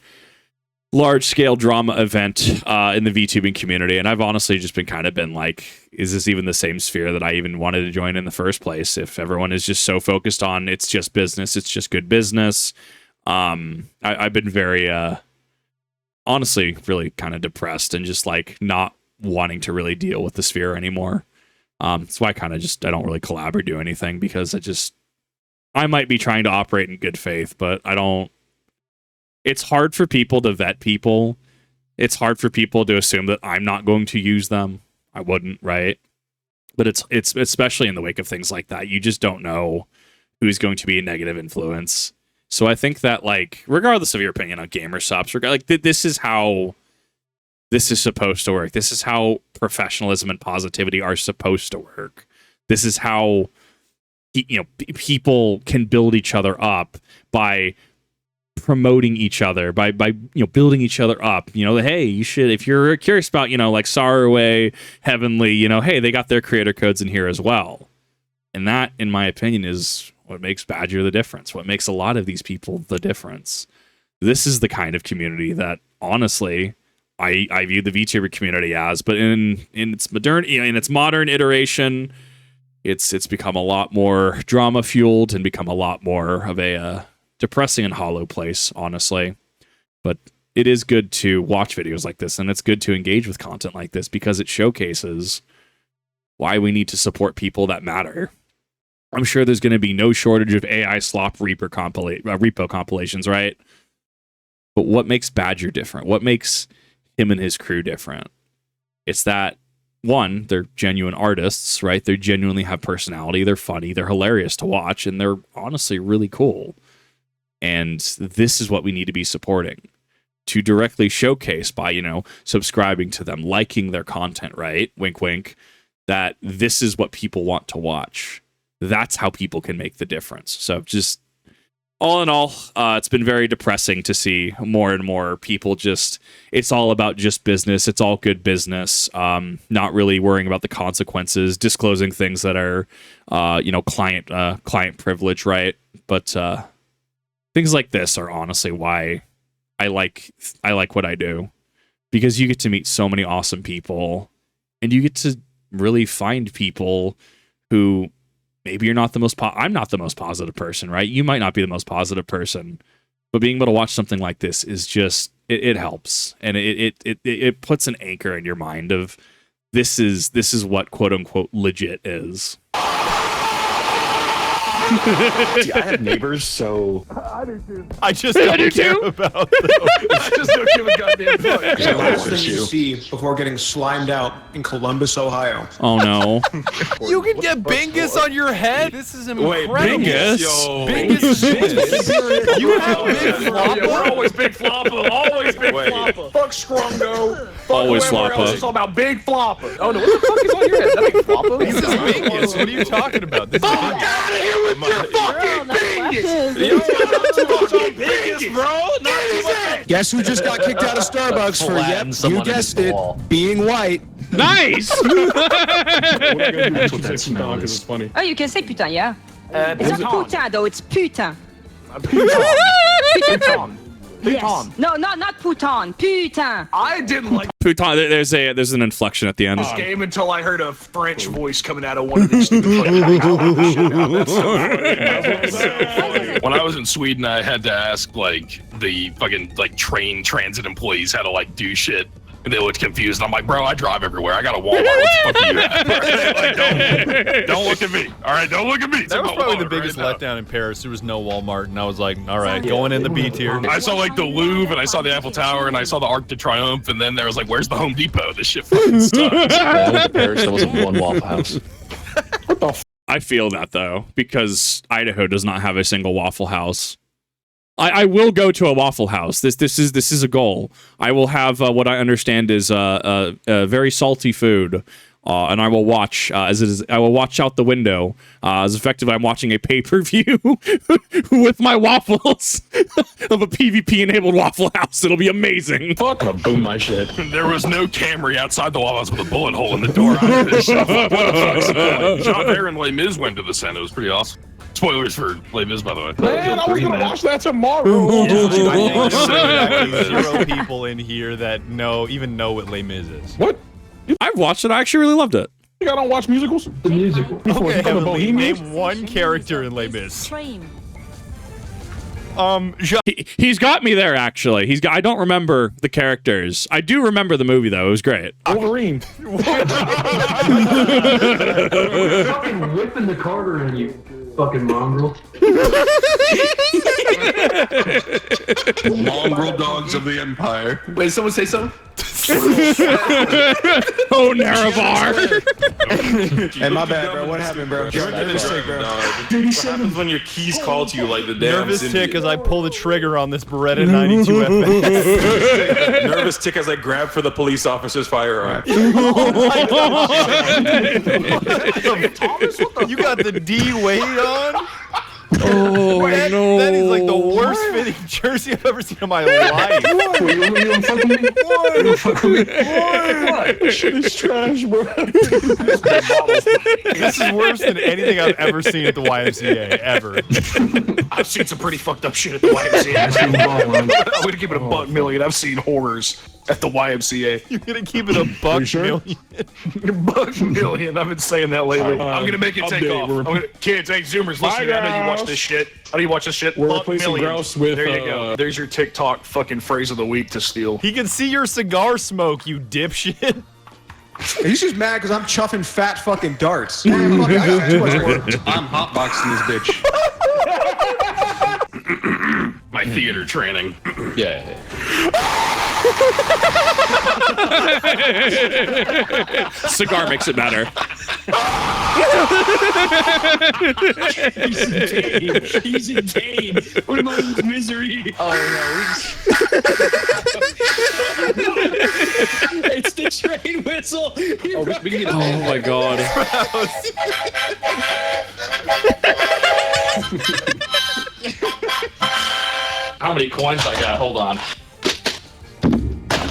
large-scale drama event in the VTubing community. And I've honestly just been like, is this even the same sphere that I even wanted to join in the first place? If everyone is just so focused on it's just business, it's just good business. I've been very, honestly, really kind of depressed and just like not wanting to really deal with the sphere anymore. That's why I don't really collab or do anything, because I might be trying to operate in good faith, but I don't. It's hard for people to vet people. It's hard for people to assume that I'm not going to use them. I wouldn't, right? But it's especially in the wake of things like that, you just don't know who's going to be a negative influence. So I think that, like, regardless of your opinion on GamerSupps, like this is how this is supposed to work. This is how professionalism and positivity are supposed to work. This is how people can build each other up by promoting each other, by building each other up. Hey, you should, if you're curious about like Saraway, Heavenly, hey, they got their creator codes in here as well. And that, in my opinion, is what makes Badger the difference. What makes a lot of these people the difference. This is the kind of community that, honestly, I view the VTuber community as, but in its modern iteration, it's become a lot more drama fueled and become a lot more of a depressing and hollow place, honestly. But it is good to watch videos like this, and it's good to engage with content like this because it showcases why we need to support people that matter. I'm sure there's going to be no shortage of AI slop repo compilations, right? But what makes Badger different? What makes him and his crew different? It's that, one, they're genuine artists, right? They genuinely have personality. They're funny. They're hilarious to watch, and they're honestly really cool. And this is what we need to be supporting, to directly showcase by, you know, subscribing to them, liking their content, right? Wink, wink. That this is what people want to watch. That's how people can make the difference. So just all in all, it's been very depressing to see more and more people just, it's all about just business. It's all good business. Not really worrying about the consequences, disclosing things that are, you know, client privilege, right? But things like this are honestly why I like what I do, because you get to meet so many awesome people, and you get to really find people who maybe you're not the most I'm not the most positive person, right? You might not be the most positive person, but being able to watch something like this is just it helps, and it puts an anchor in your mind of this is what quote unquote legit is. See, I have neighbors, so I do too. I just don't care about them. I just don't give a goddamn fuck. The last thing you see before getting slimed out in Columbus, Ohio. Oh no. You can get Bingus on your head? This is incredible. Bingus? Yo. Bingus is Bingus. You have Big Floppa? We're always Big Floppa. Always Big Floppa. Fuck Scrungo. Fuck Always whoever Floppa. else. It's all about Big Floppa. Oh no, what the fuck is on your head? That ain't Floppa. This is Bingus. What are you talking about? This is Fuck out of here with your fucking Bingus. Bingus, bro. Guess who just got kicked out of Starbucks for, yep, you guessed it, being white? Nice. It's funny. Oh, you can say putain, yeah. It's not putain though, it's putain. Putain. Yes. No, not putain, putain. I didn't like Putain, there's an inflection at the end. this game until I heard a French voice coming out of one of these stupid when I was in Sweden, I had to ask like the fucking like train transit employees how to like do shit, and they looked confused. And I'm like, bro, I drive everywhere. I got a Walmart. What the fuck do you have? Like, don't look at me. All right, don't look at me. That was probably the biggest letdown in Paris. There was no Walmart, and I was like, all right, going in the B tier. I saw like the Louvre, and I saw the Eiffel Tower, and I saw the Arc de Triomphe, and then there was like, where's the Home Depot? This shit fucking sucks. I went to Paris, there wasn't one Waffle House. I feel that though, because Idaho does not have a single Waffle House. I will go to a Waffle House. This is a goal. I will have what I understand is very salty food, and I will watch as it is. I will watch out the window as effectively I'm watching a pay-per-view with my waffles of a PvP-enabled Waffle House. It'll be amazing. Fuck, I'm gonna boom my shit. There was no Camry outside the Waffle House with a bullet hole in the door. I did shut up. What the fuck's the point? John Bear and Les Mis went to the Senate. It was pretty awesome. Spoilers for Les Mis, by the way. Man, I was gonna watch that tomorrow. I think there's zero people in here that even know what Les Mis is. What? I've watched it. I actually really loved it. You think I don't watch musicals? The musical. Okay, Heavenly, name one character in Les Mis. He's got me there, actually. I don't remember the characters. I do remember the movie, though. It was great. Wolverine. Fucking whipping the Carter in you, fucking mongrel. Mongrel dogs of the Empire. Wait, did someone say something? Oh, Naravar. Hey, my bad, bro. What happened, bro? What happens when your keys call to you like the damn Nervous Cindy? tick as I pull the trigger on this Beretta 92 FX. Nervous tick as I grab for the police officer's firearm. You got the D Wade on? Oh, no. That is like the worst fitting jersey I've ever seen in my life. This shit is trash, bro. This is worse than anything I've ever seen at the YMCA, ever. I've seen some pretty fucked up shit at the YMCA. I'm gonna give it a $1 million. I've seen horrors. at the YMCA. You're gonna keep it a buck million. Buck million. I've been saying that lately. I'm gonna make it take update. off. Kids, hey, Zoomers, listen to me. I know you watch this shit. How do you watch this shit? We're Buck replacing million. grouse with, there you go. There's your TikTok fucking phrase of the week to steal. He can see your cigar smoke, you dipshit. He's just mad because I'm chuffing fat fucking darts. Man, fuck, I got too much work. I'm hotboxing this bitch. My theater training. Yeah. Cigar makes it better. He's in pain. What about his misery? Oh It's the train whistle. Oh my god. How many coins I got? Hold on.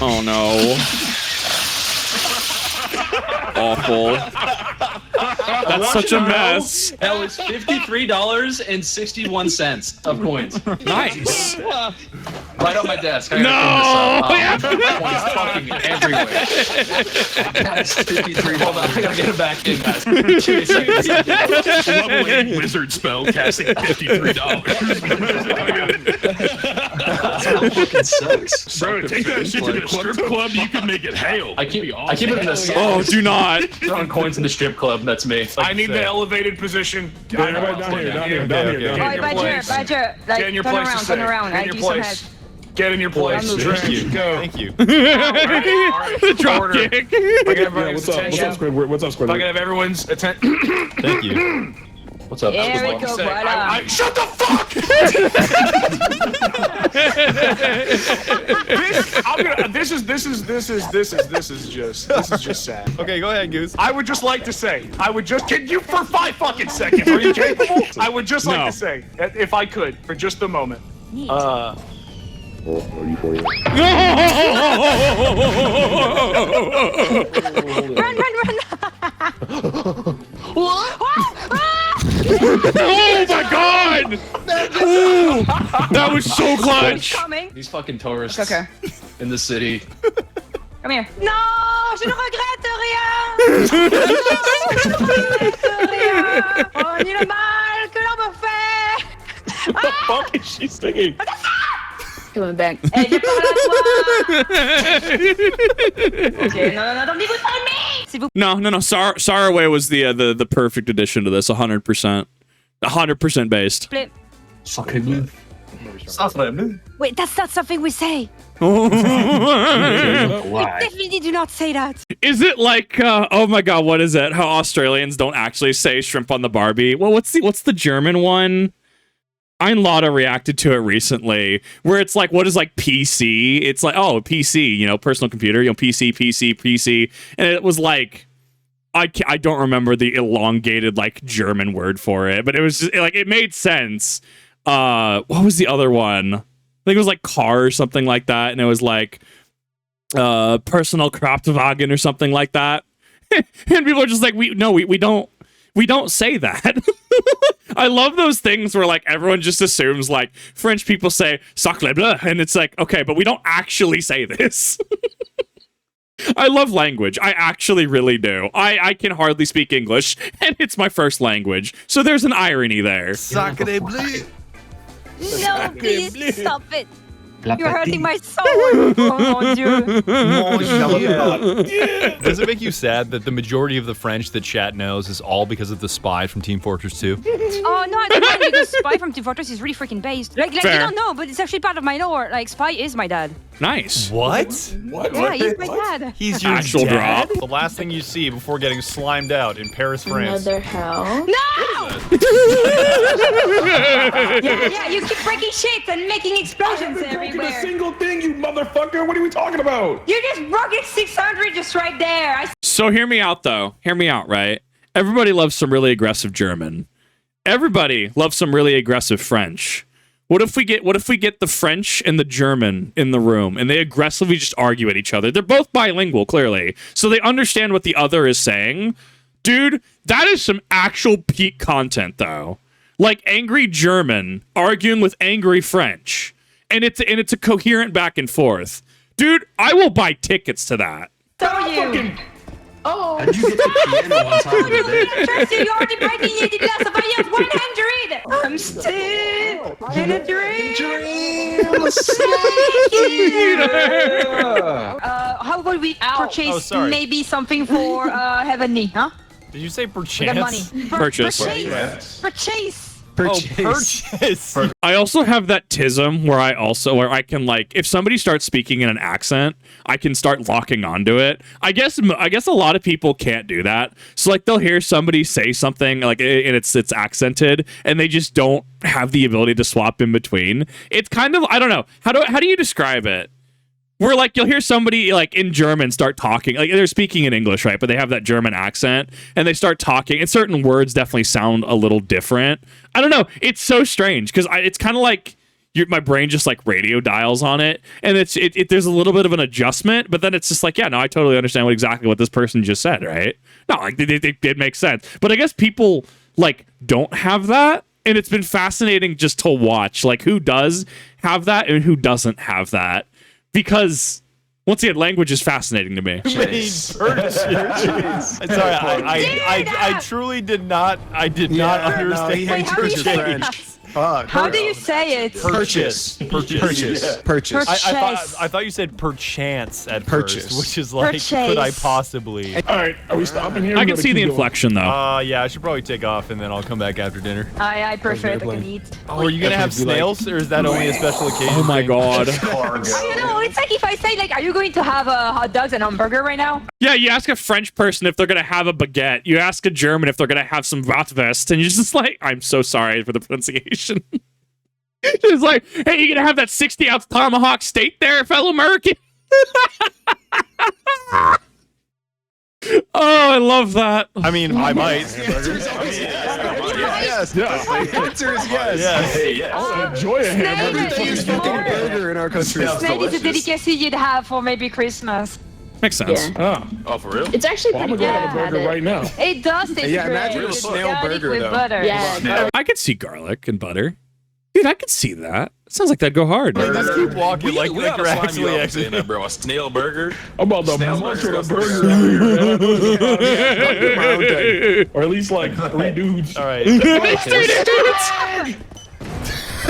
Oh no. Awful. That's such a mess. That was $53.61 of coins. Nice. Right on my desk. I No! coins fucking everywhere. That's 53. Hold on, I gotta get it back in, guys. Level 8 wizard spell casting $53. That fucking sucks. Bro, take that shit to the strip club. You can make it hail. I keep it in the Oh, do not. throwing coins in the strip club. That's me. I need the elevated position. Everybody down here. Badger, like, Get in your turn place. around, turn around. Get I in do your some place. head. Get in your place. Thank you. Go. Thank you. The drop kick. What's up, Squid? If I can have everyone's attention. Thank you. What's up? There we go, voila. Shut the fuck! This is just sad. Okay, go ahead, Goose. I would just like to say, can you for 5 fucking seconds? Are you capable? I would just like No. to say, if I could, for just a moment. Run! Oh my god! Ooh, that was so clutch. Coming. These fucking tourists Okay. in the city. Come here. Non, je ne regrette rien. Oh, ni le mal que l'on me fait. What the fuck is she singing? Coming back. Hey, je parle à toi. Okay, non, don't be with me. S'il vous No. Saraway was the perfect addition to this. 100%. 100% based. plaît. Sacré. Wait, that's not something we say. Is Definitely do not say that. it like oh my god, what is it? How Australians don't actually say shrimp on the Barbie? Well, what's the German one? Ein Lotta reacted to it recently, where it's like, what is like PC? It's like, oh, PC, personal computer, PC, and it was like, I don't remember the elongated like German word for it, but it was just like it made sense. What was the other one? I think it was like car or something like that, and it was like personal Kraftwagen or something like that. And people are just like, we don't say that. I love those things where like everyone just assumes like French people say sacre bleu, and it's like, okay, but we don't actually say this. I love language. I actually really do. I can hardly speak English, and it's my first language. So there's an irony there. Sacre bleu. No, please stop it. You're hurting my soul. Oh mon Dieu. Does it make you sad that the majority of the French that chat knows is all because of the spy from Team Fortress 2? Oh no, I don't know, because Spy from Team Fortress is really freaking based. Like you Fair. don't know, but it's actually part of my lore. Like Spy is my dad. Nice. What? Yeah, he's my dad. He's your Actual dad? drop. The last thing you see before getting slimed out in Paris, France. Another hell. No! yeah, you keep breaking shit and making explosions everywhere. A single thing, you motherfucker. What are we talking about? You just broke it 600 just right there. So hear me out, though. Hear me out, right? Everybody loves some really aggressive German. Everybody loves some really aggressive French. What if we get the French and the German in the room and they aggressively just argue at each other? They're both bilingual, clearly, so they understand what the other is saying. Dude, that is some actual peak content, though. Like angry German arguing with angry French, and it's a coherent back and forth. Dude, I will buy tickets to that. So you. Oh. How'd you get the piano on top of the bed? You already breaking the glass of 100. I'm still in a dream. How about we purchase maybe something for Heavenly, huh? Did you say We perchance? got money. Purchase. Purchase. Purchase. I also have that tism where I can like, if somebody starts speaking in an accent, I can start locking onto it. I guess a lot of people can't do that. So like they'll hear somebody say something like and it's accented and they just don't have the ability to swap in between. It's kind of, I don't know. How do you describe it? Where like you'll hear somebody like in German start talking, like they're speaking in English, right? But they have that German accent and they start talking and certain words definitely sound a little different. I don't know. It's so strange because it's kind of like my brain just like radio dials on it. And there's a little bit of an adjustment, but then it's just like, yeah, no, I totally understand exactly what this person just said, right? No, like it makes sense. But I guess people like don't have that. And it's been fascinating just to watch like who does have that and who doesn't have that. Because once again, language is fascinating to me. Sorry, I truly did not. I did not understand. Wait, how do you say it? How do you say it? Purchase. I thought you said perchance at first, which is like, could I possibly? All right, are we stopping here? I can see the inflection though. Yeah, I should probbe take off and then I'll come back after dinner. I prefer the meat. Oh, are you gonna have snails, or is that only a special occasion? Oh my god. I don't know. It's like if I say like, are you going to have hot dogs and hamburger right now? Yeah, you ask a French person if they're gonna have a baguette. You ask a German if they're gonna have some bratwurst, and you're just like, I'm so sorry for the pronunciation. It's like, hey, you gonna have that 60-ounce tomahawk steak there, fellow American? Oh, I love that. I mean, I might. Yes. The answer is yes. I want to enjoy a hamburger. Burger in our country. Snake is a delicacy you'd have for maybe Christmas. Makes sense. Oh, for real? It's actually I'm pretty gonna go have a burger right now. It does taste Yeah, great. imagine a snail burger with though. butter. Yeah. I could see garlic and butter. Dude, I could see that. Sounds like that'd go hard. Just keep walking like we you're actually saying that, bro. A snail burger. I'm about to munch on a burger out here, man. Or at least like 3 dudes. All right.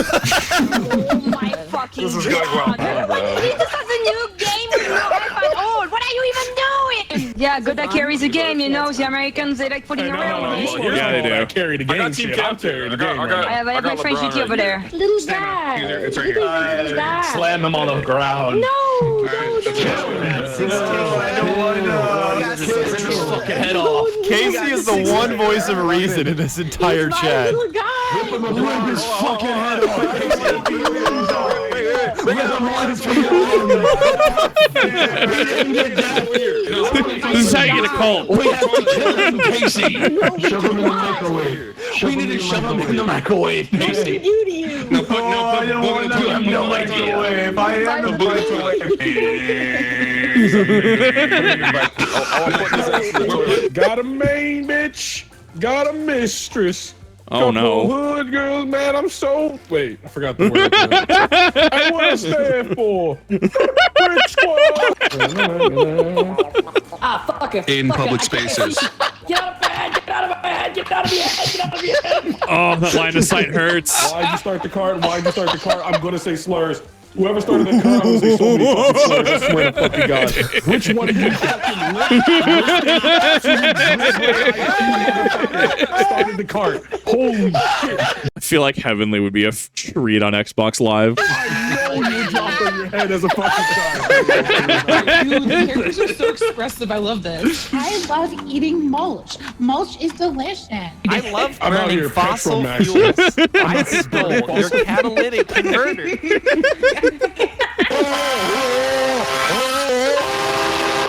Oh my fucking This is going well, god. This is a new game with no iPad old. What are you even doing? Yeah, good that carries the game, you know. The Americans, they like putting around games. Yeah, they do. I carry the game shit. I'll carry the game. I have my French GT over there. Little guy. It's right here. Slam him on the ground. No. Head off. Casey is the one voice of reason in this entire chat. Little guy. Rip his fucking head off. This is how you get a cold. We have to kill him, Casey. Shove him in the microwave. We need to shove him in the microwave, Casey. What did I do to you? You have no idea. Got a main bitch. Got a mistress. Oh no. Hood girls, man, I'm so... Wait, I forgot the word. I want to stand for. Brick squad. Fuck it. In public spaces. Get out of bed. Get out of bed. Get out of your head. Get out of your head. Oh, that line of sight hurts. Why'd you start the card? I'm going to say slurs. Whoever started that card, I'm going to say so many fucking slurs. I swear to fucking God. Which one of you fucking started the card? Holy shit. I feel like Heavenly would be a treat on Xbox Live. I know you dropped on your head as a fucking child. Dude, the characters are so expressive. I love this. I love eating mulch. Mulch is delicious. I love I'm out burning here fossil petrol fuels. I stole your catalytic converter.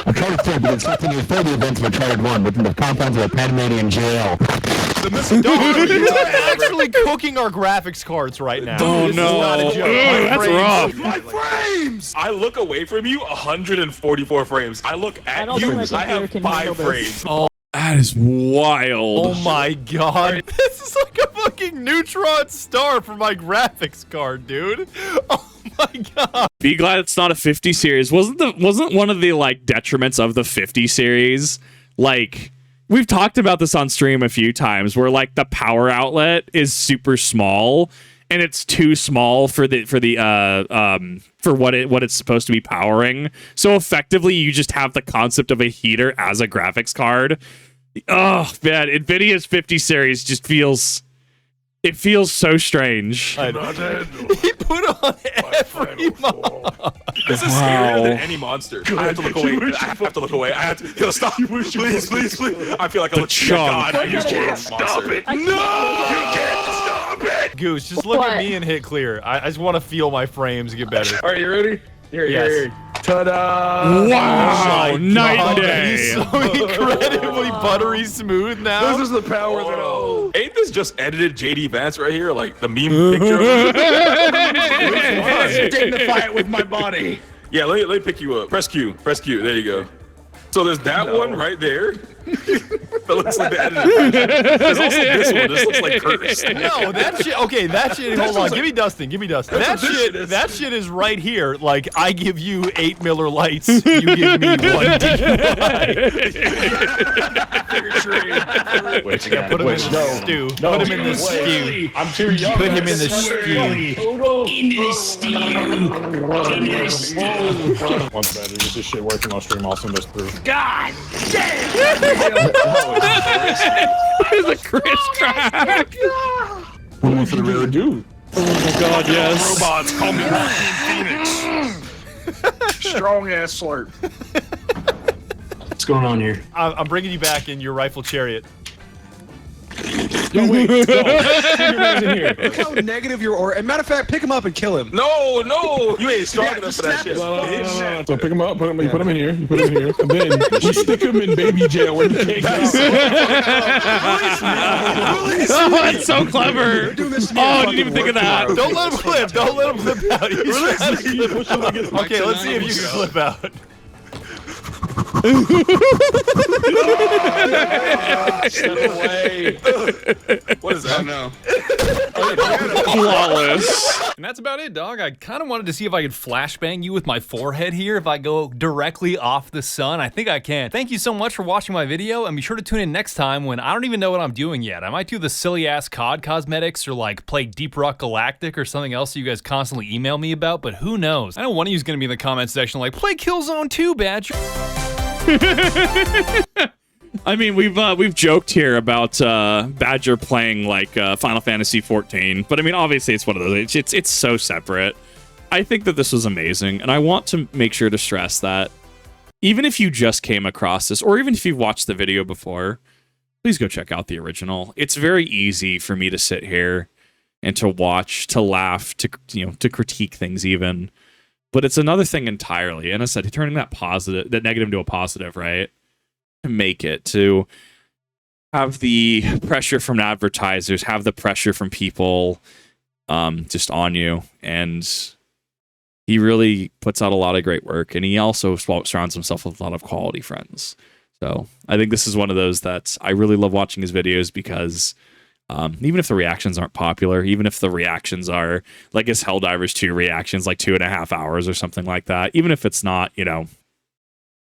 Uncharted 2 begins 15 years before the events of Uncharted 1 within the confines of a Panamanian jail. You're actually cooking our graphics cards right now. Oh This no. is not a joke. That's rough. My frames! I look away from you, 144 frames. I look at you, I have 5 frames. Oh, that is wild. Oh my god. This is like a fucking neutron star for my graphics card, dude. Oh my god. Be glad it's not a 50 series. Wasn't one of the like detriments of the 50 series, like, we've talked about this on stream a few times, where like the power outlet is super small and it's too small for what it's supposed to be powering. So effectively you just have the concept of a heater as a graphics card. Oh man, Nvidia's 50 series just feels so strange. He put on every mod. This is scarier than any monster. I have to look away. I have to look away. I have to. Yo, stop. Please. I feel like a chunk. God, you can't stop it. No! You can't stop it! Goose, just look at me and hit clear. I just want to feel my frames get better. All right, you ready? Here. Ta-da! Wow! Night and day. He's so incredibly buttery smooth now. This is the power that all. Ain't this just edited JD Vance right here? Like the meme picture? Dignify it with my body. Yeah, let me pick you up. Press Q. There you go. So there's that one right there. That looks like the edited version. There's also this one. This looks like cursed. No, that shit. Okay, that shit. Hold on. Give me Dustin. That shit is right here. Like, I give you 8 Miller Lights. You give me 1 DUI. Wait, Put him in the stew. Put him in the stew. I'm too young. Put him in the stew. Once better, get this shit working on stream. I'll send this through. God damn! There's a Chris crack. One for the real dude. Oh my god, yes. Robots, call me Phoenix. Strong ass slurp. What's going on here? I'm bringing you back in your rifle chariot. Yo, wait, no. Here. Look how negative your aura. And matter of fact, pick him up and kill him. No, you ain't strong enough for that shit. No. So pick him up, you put him in here, and then you stick him in baby jail where you can't get Oh, that's so clever. Oh, I didn't even think of that. Don't let him clip. Don't let him clip out. Okay, let's see if you can clip out. Step away. What is that now? Flawless. And that's about it, dog. I kind of wanted to see if I could flashbang you with my forehead here if I go directly off the sun. I think I can. Thank you so much for watching my video, and be sure to tune in next time when I don't even know what I'm doing yet. I might do the silly-ass COD cosmetics or like play Deep Rock Galactic or something else that you guys constantly email me about, but who knows? I know one of you is going to be in the comment section like, play Killzone 2, Badger. I mean, we've joked here about Badger playing like Final Fantasy 14, but I mean, obviously it's one of those. It's so separate. I think that this was amazing, and I want to make sure to stress that even if you just came across this, or even if you've watched the video before, please go check out the original. It's very easy for me to sit here and to watch, to laugh, to to critique things even. But it's another thing entirely. And I said, turning that negative into a positive, right? To make it, to have the pressure from advertisers, have the pressure from people just on you. And he really puts out a lot of great work. And he also surrounds himself with a lot of quality friends. So I think this is one of those that I really love watching his videos because even if the reactions aren't popular, even if the reactions are like his Helldivers 2 reactions, like 2.5 hours or something like that, even if it's not,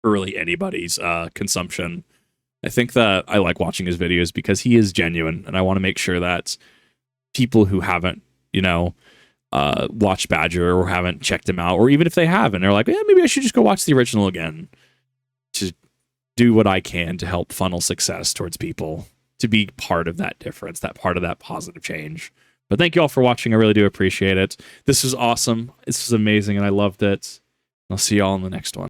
really anybody's consumption, I think that I like watching his videos because he is genuine, and I want to make sure that people who haven't, watched Badger or haven't checked him out, or even if they have and they're like, yeah, maybe I should just go watch the original again, to do what I can to help funnel success towards people, to be part of that difference, that part of that positive change. But thank you all for watching. I really do appreciate it. This was awesome. This was amazing, and I loved it. I'll see you all in the next one.